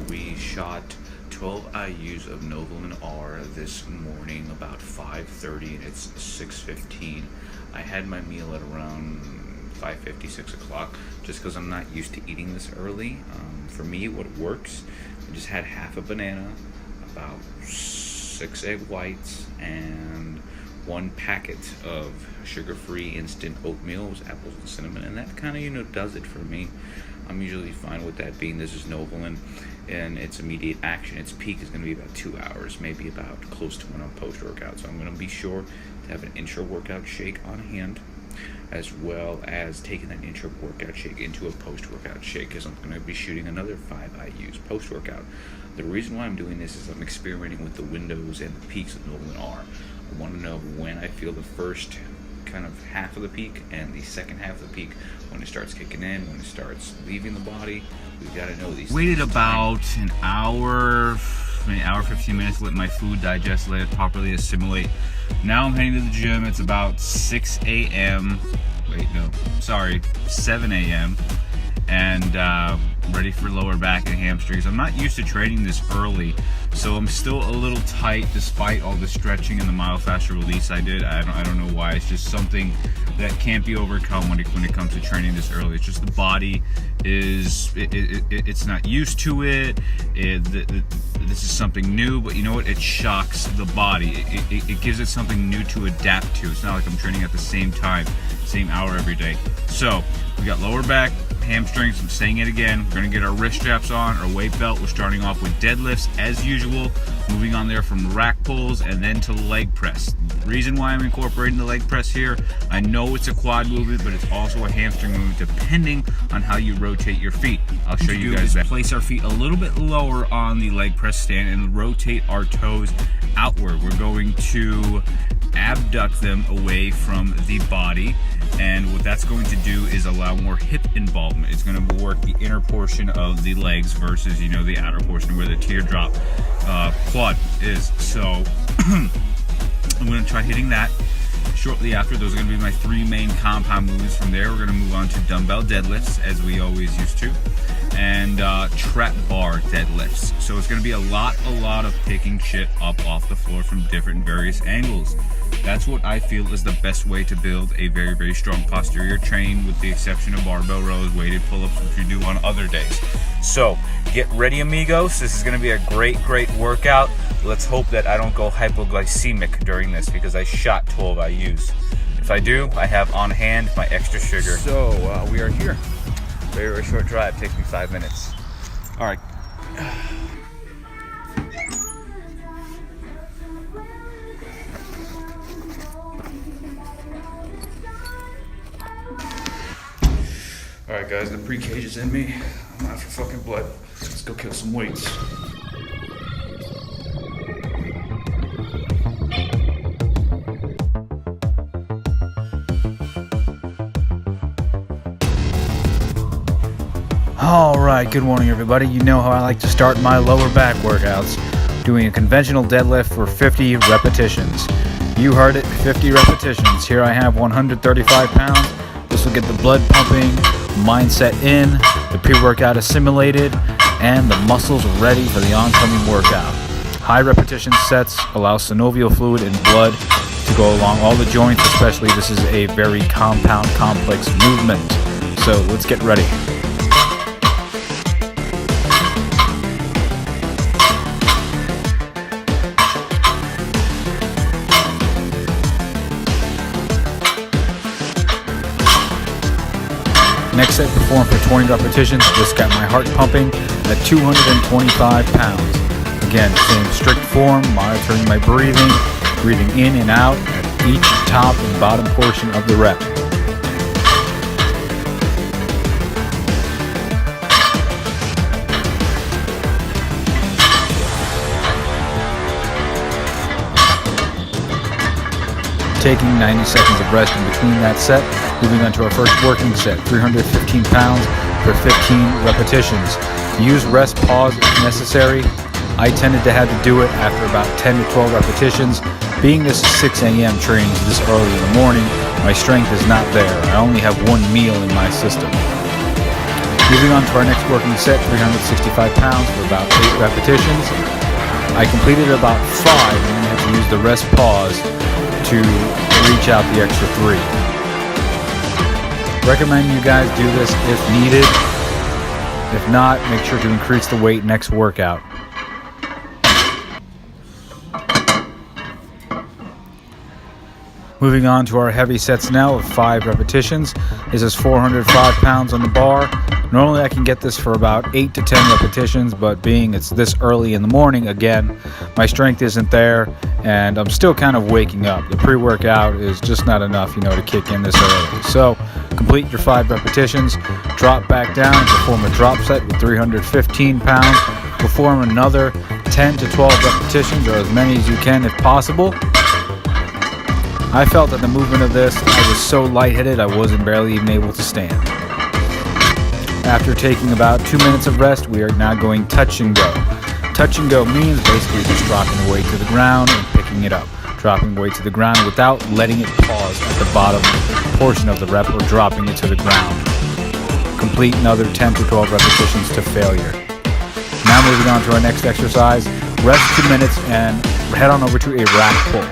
we shot 12 IUs of Novolin R this morning about 5:30, and it's 6:15. I had my meal at around 5:50, 6 o'clock, just because I'm not used to eating this early. For me, what works, I just had half a banana, about 6 egg whites, and 1 packet of sugar-free instant oatmeal with apples and cinnamon, and that kind of does it for me. I'm usually fine with that, being this is Novolin and its immediate action. Its peak is going to be about 2 hours, maybe about close to when I'm post-workout. So I'm going to be sure to have an intra-workout shake on hand, as well as taking that intra-workout shake into a post-workout shake, because I'm going to be shooting another 5 IUs post-workout. The reason why I'm doing this is I'm experimenting with the windows and the peaks of Novolin R. I want to know when I feel the first kind of half of the peak and the second half of the peak, when it starts kicking in, when it starts leaving the body. We've got to know these. Waited about an hour, maybe hour 15 minutes to let my food digest, let it properly assimilate. Now I'm heading to the gym. It's about 6 a.m. Wait, no, sorry, 7 a.m. and ready for lower back and hamstrings. I'm not used to training this early, so I'm still a little tight despite all the stretching and the myofascial release I did. I don't know why. It's just something that can't be overcome when it comes to training this early. It's just the body is it's not used to it. This is something new, but you know what? It shocks the body. It gives it something new to adapt to. It's not like I'm training at the same time, same hour every day. So we got lower back, hamstrings. I'm saying it again. We're going to get our wrist straps on, our weight belt. We're starting off with deadlifts as usual, moving on there from rack pulls and then to leg press. The reason why I'm incorporating the leg press here, I know it's a quad movement, but it's also a hamstring movement depending on how you rotate your feet. I'll show you guys that. Place our feet a little bit lower on the leg press stand and rotate our toes outward. We're going to abduct them away from the body, and what that's going to do is allow more hip involvement. It's going to work the inner portion of the legs versus the outer portion where the teardrop quad is. So I'm going to try hitting that shortly after. Those are going to be my 3 main compound movements. From there, we're going to move on to dumbbell deadlifts, as we always used to, and trap bar deadlifts. So it's going to be a lot of picking shit up off the floor from different and various angles. That's what I feel is the best way to build a very strong posterior chain, with the exception of barbell rows, weighted pull-ups, which you do on other days. So get ready, amigos. This is going to be a great workout. Let's hope that I don't go hypoglycemic during this, because I shot 12 IUs. If I do, I have on hand my extra sugar. So we are here. Very short drive. Takes me 5 minutes. All right. Alright guys, the pre-cage is in me. I'm out for fucking blood. Let's go kill some weights. Alright, good morning everybody. You know how I like to start my lower back workouts, doing a conventional deadlift for 50 repetitions. You heard it, 50 repetitions. Here I have 135 pounds. This will get the blood pumping, mindset in, the pre-workout assimilated, and the muscles ready for the oncoming workout. High repetition sets allow synovial fluid and blood to go along all the joints, especially this is a very compound, complex movement. So let's get ready. Next set, perform for 20 repetitions. Just got my heart pumping at 225 pounds. Again, same strict form, monitoring my breathing in and out at each top and bottom portion of the rep. Taking 90 seconds of rest in between that set. Moving on to our first working set, 315 pounds for 15 repetitions. Use rest pause if necessary. I tended to have to do it after about 10 to 12 repetitions. Being this 6 a.m. trains this early in the morning, my strength is not there. I only have one meal in my system. Moving on to our next working set, 365 pounds for about 8 repetitions. I completed about 5 and then had to use the rest pause to reach out the extra 3. Recommend you guys do this if needed. If not, make sure to increase the weight next workout. Moving on to our heavy sets now of 5 repetitions. This is 405 pounds on the bar. Normally I can get this for about 8 to 10 repetitions, but being it's this early in the morning, again, my strength isn't there, and I'm still kind of waking up. The pre-workout is just not enough, to kick in this early. So complete your 5 repetitions, drop back down, and perform a drop set with 315 pounds. Perform another 10 to 12 repetitions, or as many as you can if possible. I felt at the movement of this, I was so lightheaded I wasn't barely even able to stand. After taking about 2 minutes of rest, we are now going touch and go. Touch and go means basically just dropping the weight to the ground and picking it up. Dropping the weight to the ground without letting it pause at the bottom portion of the rep or dropping it to the ground. Complete another 10 to 12 repetitions to failure. Now moving on to our next exercise, rest 2 minutes and head on over to a rack pull.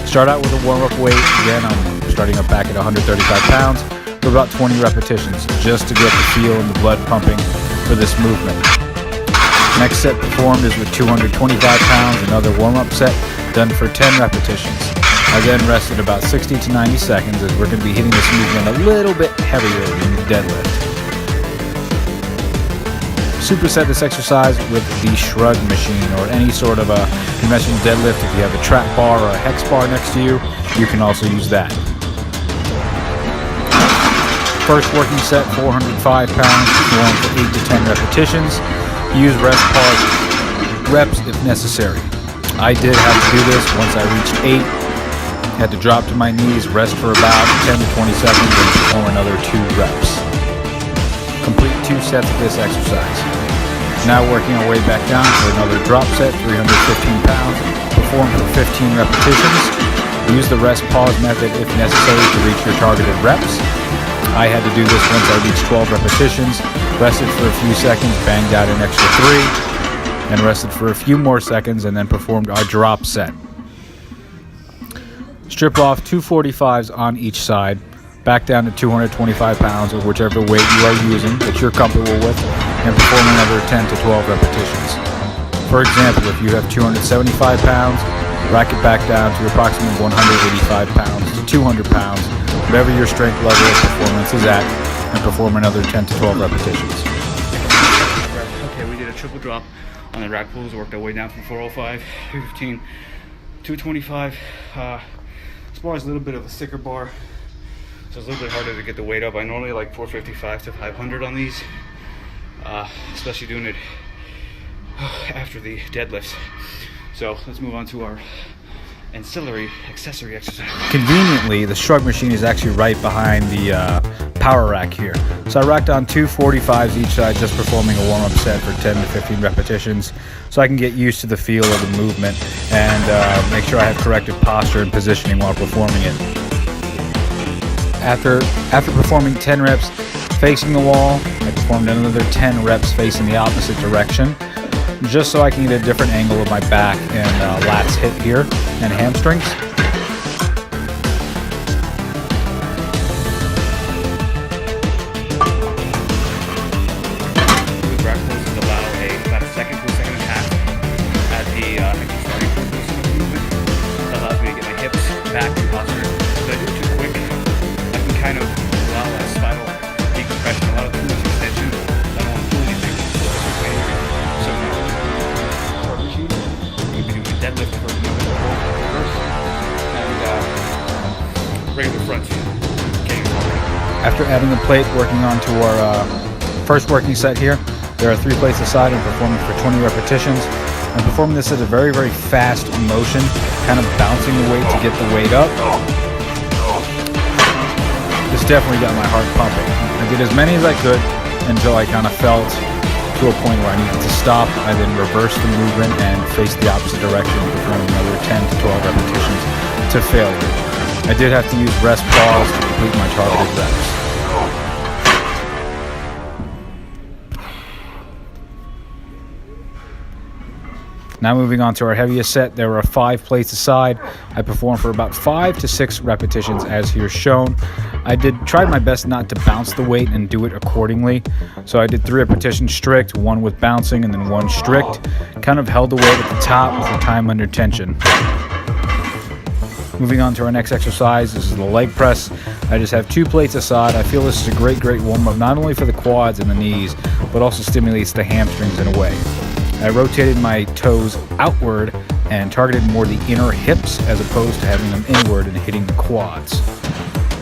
Start out with a warm-up weight. Again, I'm starting up back at 135 pounds for about 20 repetitions, just to get the feel and the blood pumping for this movement. Next set performed is with 225 pounds, another warm-up set done for 10 repetitions. I then rested about 60 to 90 seconds as we're going to be hitting this movement a little bit heavier than the deadlift. Superset this exercise with the shrug machine or any sort of a conventional deadlift. If you have a trap bar or a hex bar next to you, you can also use that. First working set, 405 pounds, perform for 8 to 10 repetitions. Use rest pause reps if necessary. I did have to do this once I reached 8. Had to drop to my knees, rest for about 10 to 20 seconds, and perform another 2 reps. Complete 2 sets of this exercise. Now working our way back down for another drop set, 315 pounds, perform for 15 repetitions. Use the rest pause method if necessary to reach your targeted reps. I had to do this once I reached 12 repetitions, rested for a few seconds, banged out an extra 3, and rested for a few more seconds, and then performed our drop set. Strip off 245s on each side, back down to 225 pounds or whichever weight you are using that you're comfortable with, and perform another 10 to 12 repetitions. For example, if you have 275 pounds, rack it back down to approximately 185 pounds to 200 pounds, whatever your strength level of performance is at, and perform another 10 to 12 repetitions. Okay, we did a triple drop on the rack pulls, worked our way down from 405, 315, 225. This bar is a little bit of a thicker bar, so it's a little bit harder to get the weight up. I normally like 455 to 500 on these, especially doing it after the deadlifts. So let's move on to our accessory exercise. Conveniently, the shrug machine is actually right behind the power rack here. So I racked on 2 45s each side, just performing a warm-up set for 10 to 15 repetitions, so I can get used to the feel of the movement and make sure I have corrected posture and positioning while performing it. After performing 10 reps facing the wall, I performed another 10 reps facing the opposite direction, just so I can get a different angle of my back and lats hip here and hamstrings. The rack pulls allow about a second to a second and a half at the starting point of the movement. That allows me to get my hips back in posture. If I do it too quick, I can kind of allow a spinal decompression, a lot of too much extension. I don't want to do anything. So we'll be doing a deadlift first, and regular fronts. After adding a plate, working on to our first working set here, there are 3 plates aside and performing for 20 repetitions. I'm performing this at a very, very fast motion, kind of bouncing the weight to get the weight up. This definitely got my heart pumping. I did as many as I could until I kind of felt to a point where I needed to stop. I then reversed the movement and faced the opposite direction, performing another 10 to 12 repetitions to failure. I did have to use rest pause to complete my targeted reps. Now moving on to our heaviest set, there were 5 plates aside. I performed for about 5 to 6 repetitions as here shown. I tried my best not to bounce the weight and do it accordingly. So I did 3 repetitions strict, 1 with bouncing and then 1 strict. Kind of held the weight at the top with the time under tension. Moving on to our next exercise, this is the leg press. I just have 2 plates aside. I feel this is a great warm-up, not only for the quads and the knees, but also stimulates the hamstrings in a way. I rotated my toes outward and targeted more the inner hips as opposed to having them inward and hitting the quads.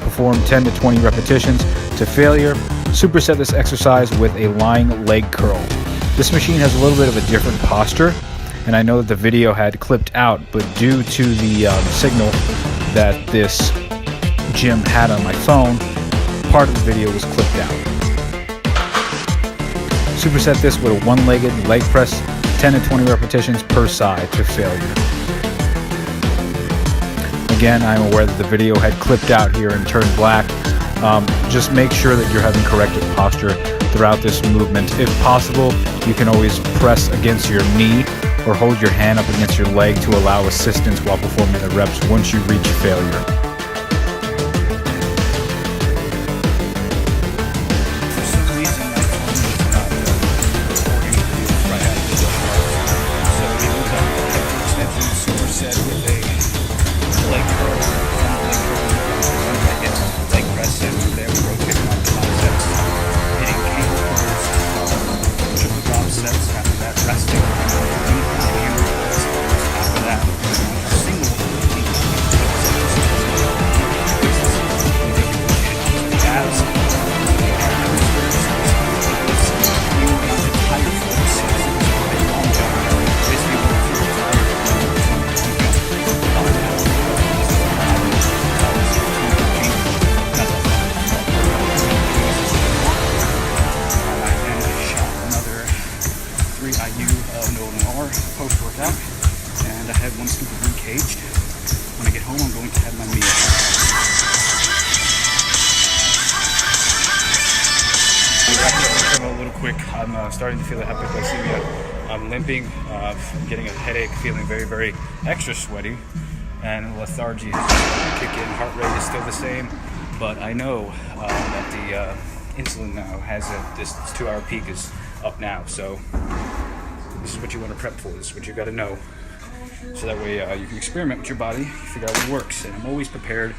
Perform 10 to 20 repetitions to failure. Superset this exercise with a lying leg curl. This machine has a little bit of a different posture, and I know that the video had clipped out, but due to the signal that this gym had on my phone, part of the video was clipped out. Superset this with a 1-legged leg press, 10 to 20 repetitions per side to failure. Again, I'm aware that the video had clipped out here and turned black. Just make sure that you're having correct posture throughout this movement. If possible, you can always press against your knee or hold your hand up against your leg to allow assistance while performing the reps once you reach failure. Post-workout, and I had 1 scoop of re-caged. When I get home, I'm going to have my meal. A little quick. I'm starting to feel the hypoglycemia. I'm limping, getting a headache, feeling very extra sweaty, and lethargy is kick in. Heart rate is still the same, but I know that the insulin now has this 2-hour peak is up now, so this is what you want to prep for. This is what you got to know, so that way you can experiment with your body, figure out what works. And I'm always prepared.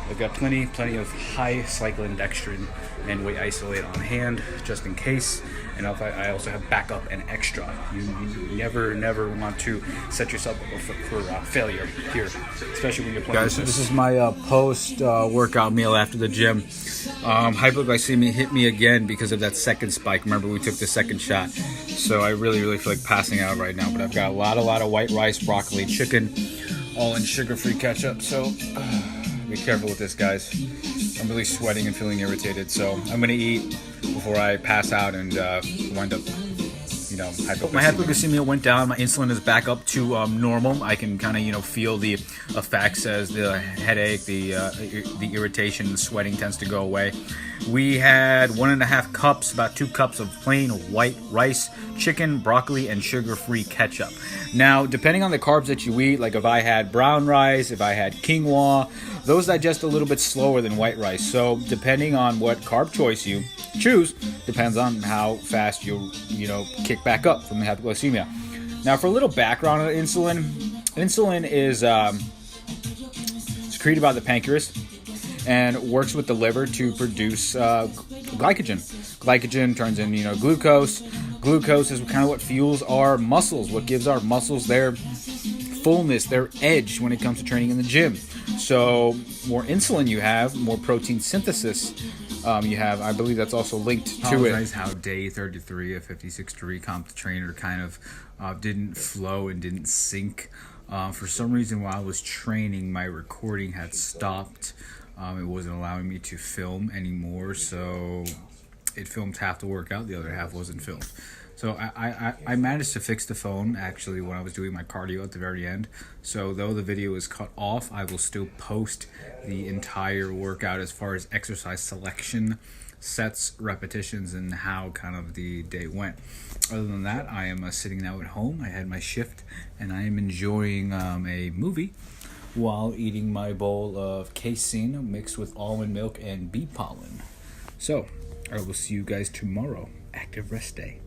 I've got plenty of high cyclin dextrin and whey isolate on hand just in case. And I also have backup and extra. You never want to set yourself up for failure here, especially when you're playing. Guys, so this is my post workout meal after the gym. Hypoglycemia hit me again because of that second spike. Remember, we took the second shot, so I really feel like passing out right now. But I've got a lot of white rice, broccoli, chicken, all in sugar-free ketchup. So be careful with this, guys. I'm really sweating and feeling irritated, so I'm gonna eat before I pass out and wind up, hypoglycemia. My hypoglycemia went down. My insulin is back up to normal. I can kind of, feel the effects as the headache, the irritation, the sweating tends to go away. We had 1.5 cups, about 2 cups of plain white rice, chicken, broccoli, and sugar-free ketchup. Now, depending on the carbs that you eat, like if I had brown rice, if I had quinoa, those digest a little bit slower than white rice. So depending on what carb choice you choose, depends on how fast you'll, kick back up from the hypoglycemia. Now, for a little background on insulin is secreted by the pancreas and works with the liver to produce glycogen. Glycogen turns in, glucose. Glucose is kind of what fuels our muscles, what gives our muscles their fullness, their edge when it comes to training in the gym. So more insulin you have, more protein synthesis you have. I believe that's also linked to it. How day 33 of 56 To Recomp Trainer kind of didn't flow and didn't sync. For some reason, while I was training, my recording had stopped. It wasn't allowing me to film anymore, so it filmed half the workout, the other half wasn't filmed. So I managed to fix the phone actually when I was doing my cardio at the very end. So though the video is cut off, I will still post the entire workout as far as exercise selection sets, repetitions, and how kind of the day went. Other than that, I am sitting now at home. I had my shift, and I am enjoying a movie while eating my bowl of casein mixed with almond milk and bee pollen. So, I will see you guys tomorrow. Active rest day.